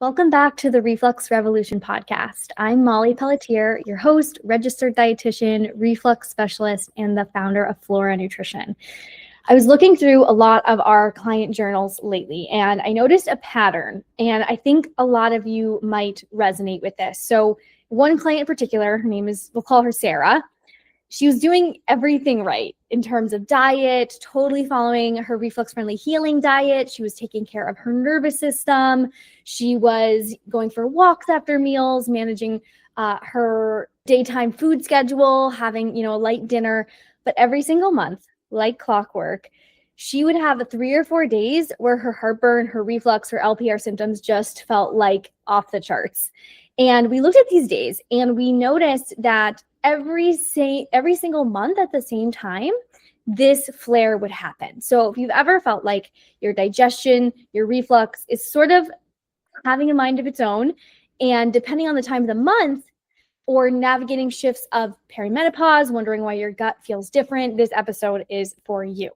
Welcome back to the Reflux Revolution podcast. I'm Molly Pelletier, your host, registered dietitian, reflux specialist, and the founder of FLORA Nutrition. I was looking through a lot of our client journals lately, and I noticed a pattern, and I think a lot of you might resonate with this. So one client in particular, her name is, we'll call her Sarah. She was doing everything right in terms of diet, totally following her reflux-friendly healing diet. She was taking care of her nervous system. She was going for walks after meals, managing her daytime food schedule, having, a light dinner. But every single month, like clockwork, she would have 3 or 4 days where her heartburn, her reflux, her LPR symptoms just felt like off the charts. And we looked at these days and we noticed that every single month at the same time, this flare would happen. So if you've ever felt like your digestion, your reflux is sort of having a mind of its own, and depending on the time of the month or navigating shifts of perimenopause, wondering why your gut feels different, this episode is for you.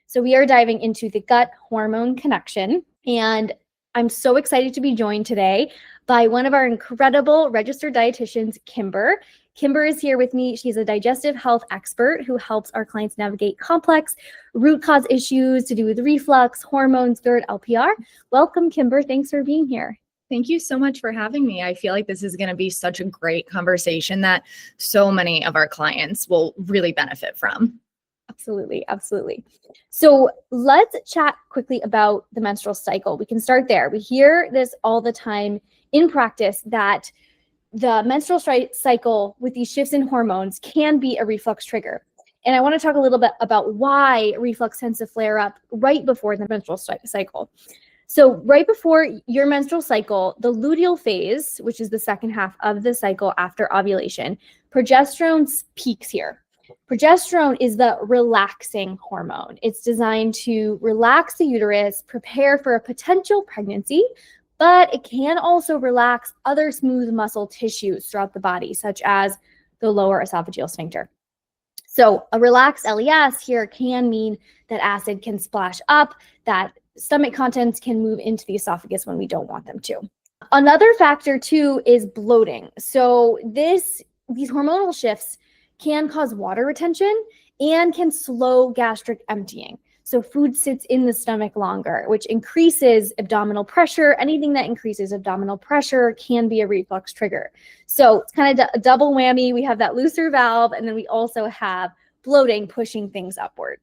So we are diving into the gut hormone connection, and I'm so excited to be joined today by one of our incredible registered dietitians, Kimber. Kimber is here with me. She's a digestive health expert who helps our clients navigate complex root cause issues to do with reflux, hormones, GERD, LPR. Welcome, Kimber. Thanks for being here. Thank you so much for having me. I feel like this is going to be such a great conversation that so many of our clients will really benefit from. Absolutely. Absolutely. So let's chat quickly about the menstrual cycle. We can start there. We hear this all the time in practice that the menstrual cycle with these shifts in hormones can be a reflux trigger. And I want to talk a little bit about why reflux tends to flare up right before the menstrual cycle. So right before your menstrual cycle, the luteal phase, which is the second half of the cycle after ovulation, progesterone peaks here. Progesterone is the relaxing hormone. It's designed to relax the uterus, prepare for a potential pregnancy, but it can also relax other smooth muscle tissues throughout the body, such as the lower esophageal sphincter. So a relaxed LES here can mean that acid can splash up, that stomach contents can move into the esophagus when we don't want them to. Another factor too is bloating. So these hormonal shifts can cause water retention and can slow gastric emptying. So food sits in the stomach longer, which increases abdominal pressure. Anything that increases abdominal pressure can be a reflux trigger. So it's kind of a double whammy. We have that looser valve, and then we also have bloating pushing things upward.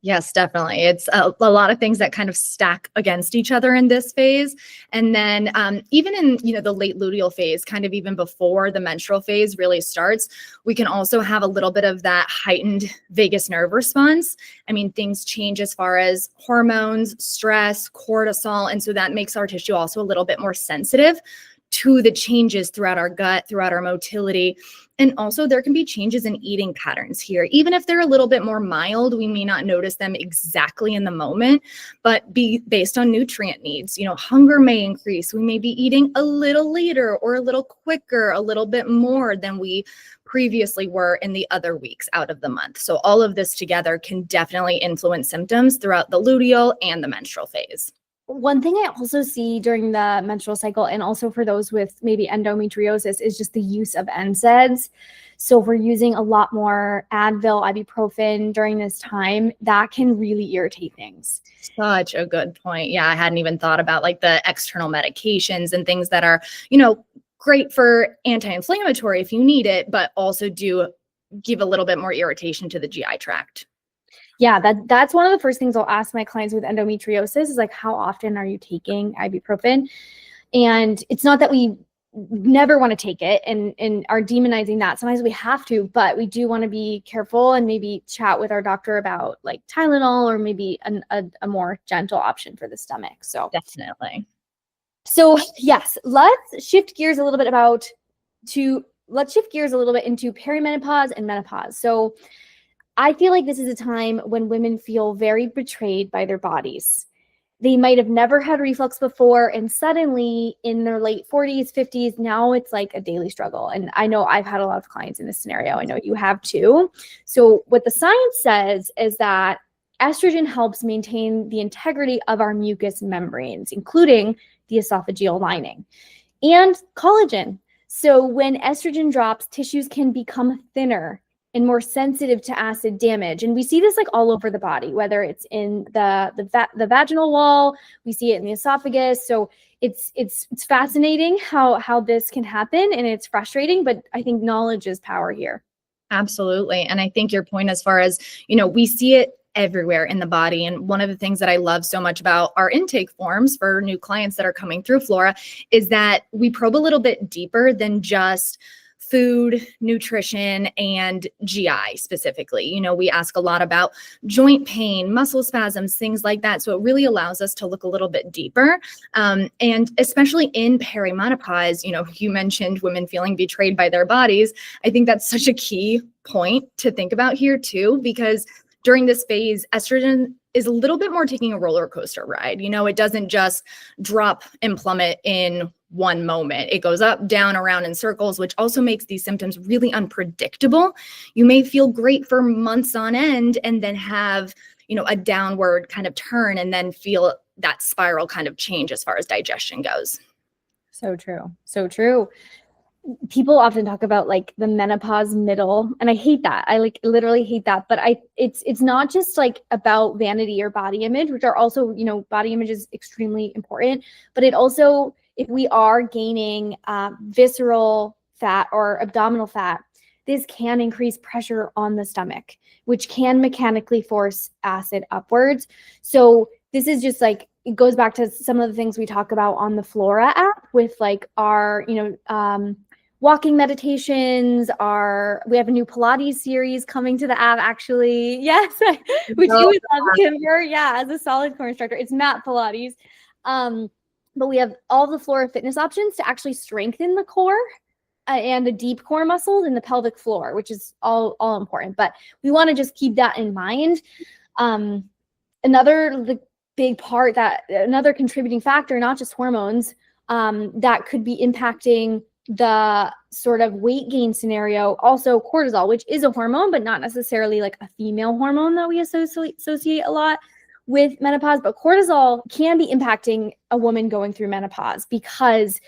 Yes, definitely. It's a lot of things that kind of stack against each other in this phase. And then even in, the late luteal phase, kind of even before the menstrual phase really starts, we can also have a little bit of that heightened vagus nerve response. I mean, things change as far as hormones, stress, cortisol. And so that makes our tissue also a little bit more sensitive to the changes throughout our gut, throughout our motility. And also there can be changes in eating patterns here. Even if they're a little bit more mild, we may not notice them exactly in the moment, but based on nutrient needs. Hunger may increase. We may be eating a little later or a little quicker, a little bit more than we previously were in the other weeks out of the month. So all of this together can definitely influence symptoms throughout the luteal and the menstrual phase. One thing I also see during the menstrual cycle, and also for those with maybe endometriosis, is just the use of NSAIDs. So if we're using a lot more Advil, ibuprofen during this time, that can really irritate things. Such a good point. Yeah, I hadn't even thought about like the external medications and things that are, great for anti-inflammatory if you need it, but also do give a little bit more irritation to the GI tract. Yeah, that's one of the first things I'll ask my clients with endometriosis is like, how often are you taking ibuprofen? And it's not that we never want to take it and are demonizing that. Sometimes we have to, but we do want to be careful and maybe chat with our doctor about like Tylenol or maybe a more gentle option for the stomach. So definitely. So yes, let's shift gears a little bit into perimenopause and menopause. So I feel like this is a time when women feel very betrayed by their bodies. They might have never had reflux before, and suddenly in their late 40s, 50s, now it's like a daily struggle. And I know I've had a lot of clients in this scenario. I know you have too. So what the science says is that estrogen helps maintain the integrity of our mucous membranes, including the esophageal lining, and collagen. So when estrogen drops, tissues can become thinner and more sensitive to acid damage. And we see this like all over the body, whether it's in the vaginal wall, we see it in the esophagus. So it's fascinating how this can happen, and it's frustrating, but I think knowledge is power here. Absolutely. And I think your point as far as, we see it everywhere in the body. And one of the things that I love so much about our intake forms for new clients that are coming through FLORA is that we probe a little bit deeper than just food, nutrition, and GI specifically. We ask a lot about joint pain, muscle spasms, things like that. So it really allows us to look a little bit deeper. And especially in perimenopause, you mentioned women feeling betrayed by their bodies. I think that's such a key point to think about here too, because during this phase, estrogen is a little bit more taking a roller coaster ride. It doesn't just drop and plummet in one moment. It goes up, down, around in circles, which also makes these symptoms really unpredictable. You may feel great for months on end and then have, a downward kind of turn and then feel that spiral kind of change as far as digestion goes. So true. So true. People often talk about like the menopause middle, and I hate that. I like literally hate that. But it's not just like about vanity or body image, which are also, body image is extremely important, but it also, if we are gaining visceral fat or abdominal fat, this can increase pressure on the stomach, which can mechanically force acid upwards. So this is just like, it goes back to some of the things we talk about on the FLORA app with like our, walking meditations. We have a new Pilates series coming to the app, actually. Yes, which you would love, Kimber. Yeah, as a solid core instructor, it's Mat Pilates. But we have all the FLORA fitness options to actually strengthen the core and the deep core muscles and the pelvic floor, which is all important. But we want to just keep that in mind. Another big part, another contributing factor, not just hormones, that could be impacting the sort of weight gain scenario, also cortisol, which is a hormone, but not necessarily like a female hormone that we associate a lot with menopause. But cortisol can be impacting a woman going through menopause because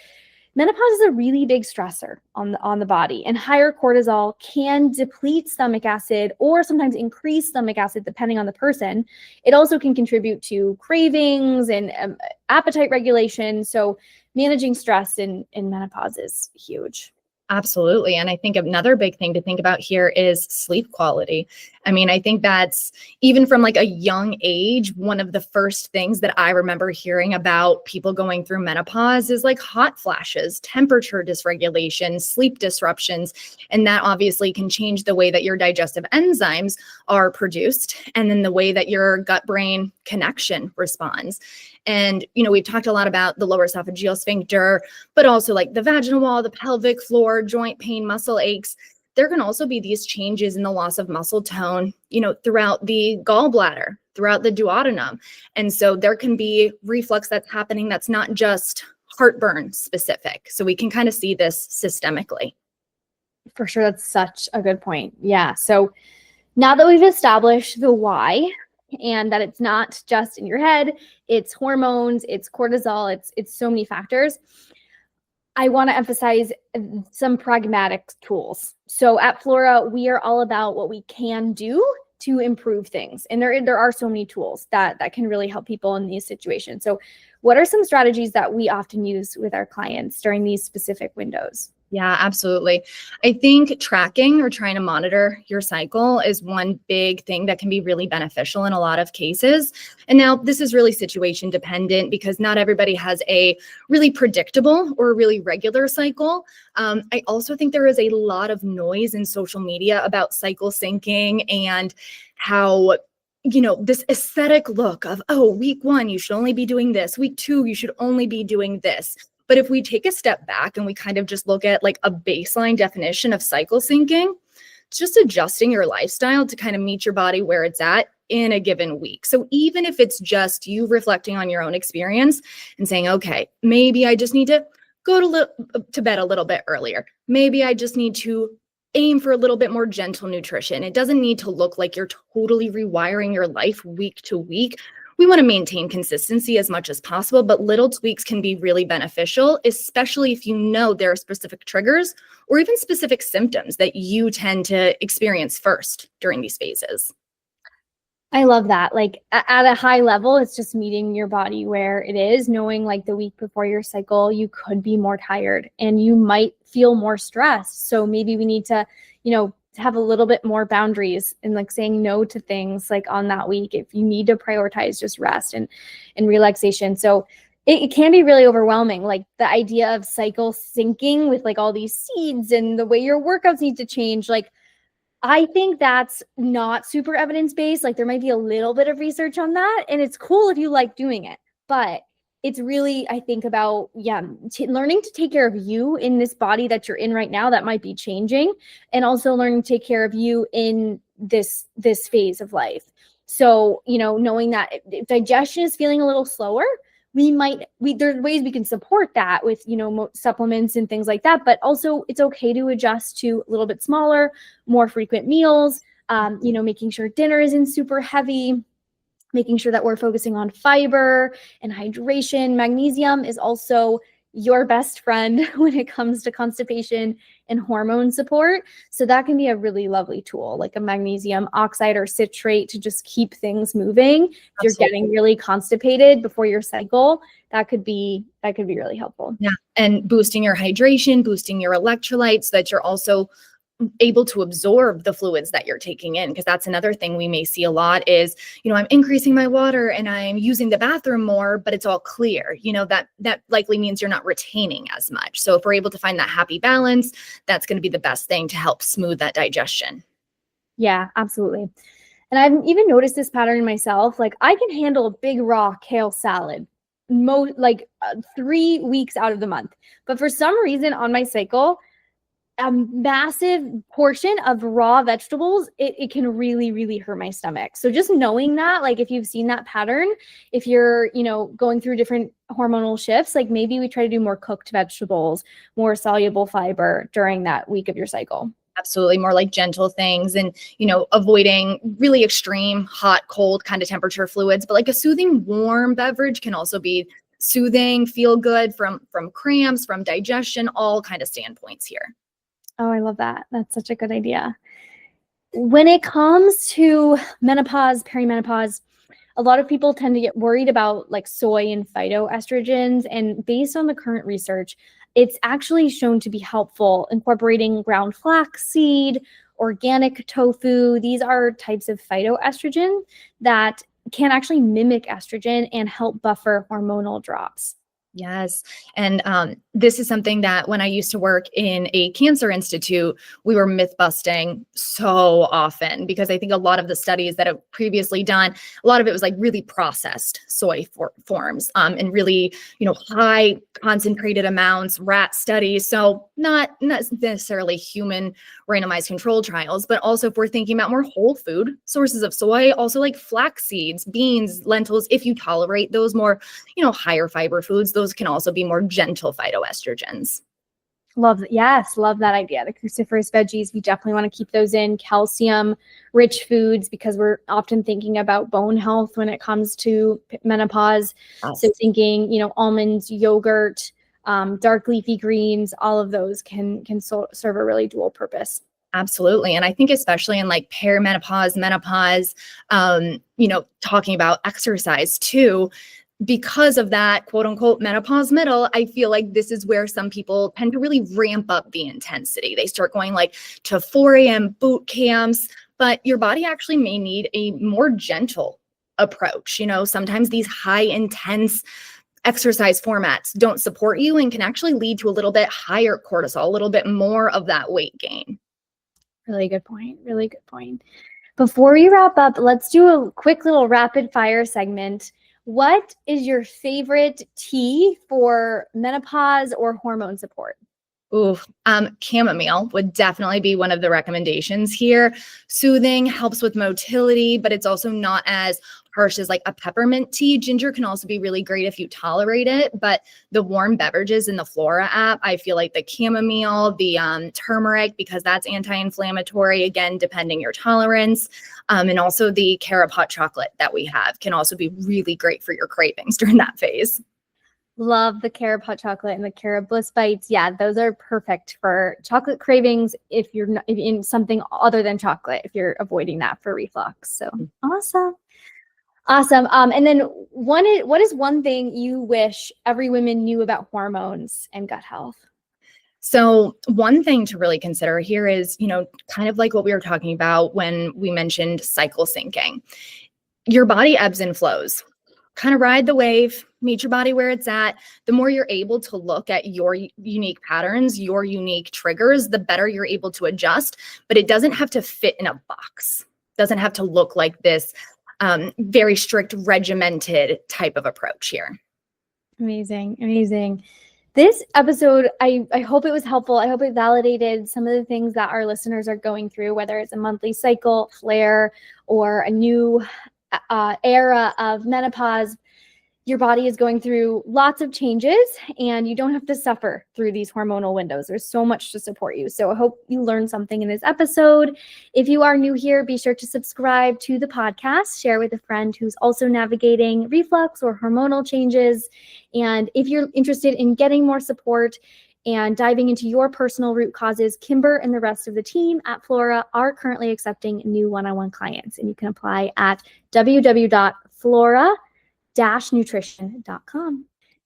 menopause is a really big stressor on the body, and higher cortisol can deplete stomach acid or sometimes increase stomach acid depending on the person. It also can contribute to cravings and appetite regulation. So managing stress in menopause is huge. Absolutely. And I think another big thing to think about here is sleep quality. I mean, I think that's even from like a young age, one of the first things that I remember hearing about people going through menopause is like hot flashes, temperature dysregulation, sleep disruptions. And that obviously can change the way that your digestive enzymes are produced and then the way that your gut-brain connection responds. And, we've talked a lot about the lower esophageal sphincter, but also like the vaginal wall, the pelvic floor, joint pain, muscle aches. There can also be these changes in the loss of muscle tone, throughout the gallbladder, throughout the duodenum. And so there can be reflux that's happening that's not just heartburn specific. So we can kind of see this systemically. For sure. That's such a good point. Yeah. So now that we've established the why, and that it's not just in your head, it's hormones, it's cortisol, it's so many factors, I want to emphasize some pragmatic tools. So at FLORA, we are all about what we can do to improve things. And there are so many tools that can really help people in these situations. So what are some strategies that we often use with our clients during these specific windows? Yeah, absolutely. I think tracking or trying to monitor your cycle is one big thing that can be really beneficial in a lot of cases. And now this is really situation dependent because not everybody has a really predictable or really regular cycle. I also think there is a lot of noise in social media about cycle syncing and how this aesthetic look of, week 1, you should only be doing this. Week 2, you should only be doing this. But if we take a step back and we kind of just look at like a baseline definition of cycle syncing, it's just adjusting your lifestyle to kind of meet your body where it's at in a given week. So even if it's just you reflecting on your own experience and saying, okay, maybe I just need to go to bed a little bit earlier. Maybe I just need to aim for a little bit more gentle nutrition. It doesn't need to look like you're totally rewiring your life week to week. We want to maintain consistency as much as possible, but little tweaks can be really beneficial, especially if you know there are specific triggers or even specific symptoms that you tend to experience first during these phases. I love that. Like at a high level, it's just meeting your body where it is, knowing like the week before your cycle, you could be more tired and you might feel more stressed. So maybe we need to, have a little bit more boundaries and like saying no to things like on that week if you need to prioritize just rest and relaxation. So it can be really overwhelming. Like the idea of cycle syncing with like all these seeds and the way your workouts need to change, like I think that's not super evidence-based. Like there might be a little bit of research on that, and it's cool if you like doing it, but it's really, I think about, learning to take care of you in this body that you're in right now that might be changing, and also learning to take care of you in this phase of life. So, knowing that if digestion is feeling a little slower, there's ways we can support that with, supplements and things like that, but also it's okay to adjust to a little bit smaller, more frequent meals, making sure dinner isn't super heavy, making sure that we're focusing on fiber and hydration. Magnesium is also your best friend when it comes to constipation and hormone support. So that can be a really lovely tool, like a magnesium oxide or citrate to just keep things moving. If you're getting really constipated before your cycle, that could be really helpful. Yeah. And boosting your hydration, boosting your electrolytes so that you're also able to absorb the fluids that you're taking in. Because that's another thing we may see a lot is, I'm increasing my water and I'm using the bathroom more, but it's all clear. That likely means you're not retaining as much. So if we're able to find that happy balance, that's going to be the best thing to help smooth that digestion. Yeah, absolutely. And I've even noticed this pattern in myself. Like I can handle a big raw kale salad 3 weeks out of the month. But for some reason on my cycle, a massive portion of raw vegetables, it can really, really hurt my stomach. So just knowing that, like if you've seen that pattern, if you're, going through different hormonal shifts, like maybe we try to do more cooked vegetables, more soluble fiber during that week of your cycle. Absolutely. More like gentle things and, avoiding really extreme hot, cold kind of temperature fluids, but like a soothing warm beverage can also be soothing, feel good from cramps, from digestion, all kind of standpoints here. Oh, I love that. That's such a good idea. When it comes to menopause, perimenopause, a lot of people tend to get worried about like soy and phytoestrogens. And based on the current research, it's actually shown to be helpful incorporating ground flaxseed, organic tofu. These are types of phytoestrogen that can actually mimic estrogen and help buffer hormonal drops. Yes. And this is something that when I used to work in a cancer institute, we were myth busting so often because I think a lot of the studies that have previously done, a lot of it was like really processed soy forms and really, high concentrated amounts, rat studies. So not necessarily human randomized control trials, but also if we're thinking about more whole food sources of soy, also like flax seeds, beans, lentils, if you tolerate those more, higher fiber foods, those can also be more gentle phytoestrogens. Love that idea. The cruciferous veggies, we definitely want to keep those in. Calcium rich foods, because we're often thinking about bone health when it comes to menopause. Yes. So thinking, almonds, yogurt, dark leafy greens, all of those can serve a really dual purpose. Absolutely. And I think especially in like perimenopause, menopause, talking about exercise too, because of that quote unquote menopause middle, I feel like this is where some people tend to really ramp up the intensity. They start going like to 4 a.m. boot camps, but your body actually may need a more gentle approach. Sometimes these high intense exercise formats don't support you and can actually lead to a little bit higher cortisol, a little bit more of that weight gain. Really good point. Really good point. Before we wrap up, let's do a quick little rapid fire segment. What is your favorite tea for menopause or hormone support? Ooh, chamomile would definitely be one of the recommendations here. Soothing, helps with motility, but it's also not as harsh as like a peppermint tea. Ginger can also be really great if you tolerate it, but the warm beverages in the FLORA app, I feel like the chamomile, the turmeric, because that's anti-inflammatory, again, depending your tolerance, and also the carob hot chocolate that we have can also be really great for your cravings during that phase. Love the carob hot chocolate and the carob bliss bites. Yeah, those are perfect for chocolate cravings if you're not in something other than chocolate, if you're avoiding that for reflux. So awesome. Awesome. And then what is one thing you wish every woman knew about hormones and gut health? So one thing to really consider here is, kind of like what we were talking about when we mentioned cycle syncing. Your body ebbs and flows. Kind of ride the wave, meet your body where it's at. The more you're able to look at your unique patterns, your unique triggers, the better you're able to adjust. But it doesn't have to fit in a box. It doesn't have to look like this very strict, regimented type of approach here. Amazing. Amazing. This episode, I hope it was helpful. I hope it validated some of the things that our listeners are going through, whether it's a monthly cycle, flare, or a new era of menopause. Your body is going through lots of changes and you don't have to suffer through these hormonal windows. There's so much to support you. So I hope you learned something in this episode. If you are new here, be sure to subscribe to the podcast, share with a friend who's also navigating reflux or hormonal changes. And if you're interested in getting more support and diving into your personal root causes, Kimber and the rest of the team at FLORA are currently accepting new one-on-one clients. And you can apply at www.flora-nutrition.com.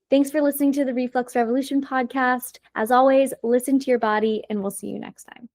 Thanks for listening to the Reflux Revolution podcast. As always, listen to your body and we'll see you next time.